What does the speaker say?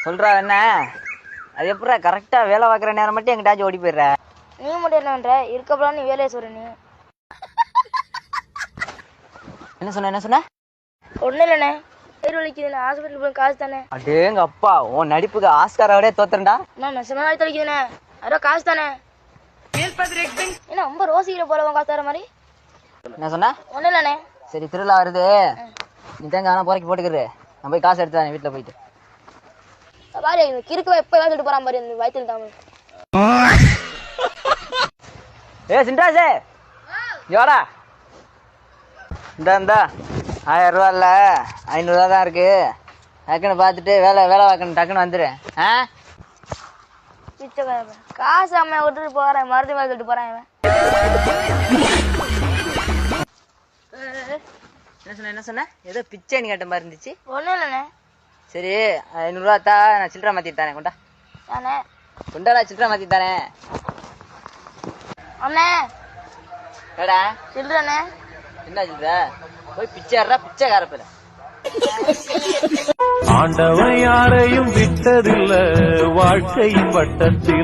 சொல்றா என்ன? அது எப்படா கரெக்டா வேலை பார்க்குற நேரம் மட்டும் எங்கிட்டாச்சும் ஓடி போயிடுற? நீ மட்டும் என்ன பண்ற? இருக்கப்பலாம் நீ வேலையை சொல்ற நீ. என்ன சொன்ன? ஒன்றும் இல்லைண்ணே, பேர் வலிக்குதுண்ணே, ஹாஸ்பிட்டல் போய் காசு தானே. அடேங்க அப்பா, உன் நடிப்புக்கு ஆஸ்காரோட தோத்துறா. நான் நெசமா நாய் தலிக்குதுண்ணே, அதோ காசு தானே. என்ன ரொம்ப ரோசிக்கிற போல உன் காசு தர மாதிரி? என்ன சொன்ன? ஒன்றும் இல்லைண்ணே. சரி, திருவிழா வருது, நீ தேங்க ஆனால் புறக்கி போட்டுக்கிறது. நான் போய் காசு எடுத்து தானே வீட்டில் போயிட்டு. பாரு கிறுக்கு எப்போ சொல்லிட்டு போறான் பாரு இந்த வயிற்றுல தாம. சின்ராஜே யோடா, இந்தா 1000 ரூபா இல்லை, 500 ரூபா தான் இருக்கு. டக்குன்னு பார்த்துட்டு வேலை பார்க்கணும், டக்குன்னு வந்துடு. காசு அம்மா விட்டுட்டு போறேன், மருந்து மேலே சொல்லிட்டு போறேன் இவன். என்ன சொன்ன? ஏதோ பிச்சைன்னு கேட்ட மாதிரி இருந்துச்சு. ஒன்றும் இல்லைண்ணே. சரி, 500 ரூபா தா, நான் சில்லறை மாத்திட்டு தானே. கொண்டா தானே, கொண்டாடா, சில்லறை மாத்திட்டு தானே. அண்ணே ஏடா சில்லறண்ணே. என்ன சில்லற? போய் பிச்சைடுறா, பிச்சைக்கார பேர. ஆண்டவன் யாரையும் விட்டதில்லை வாழ்க்கையின் வட்டத்தில்.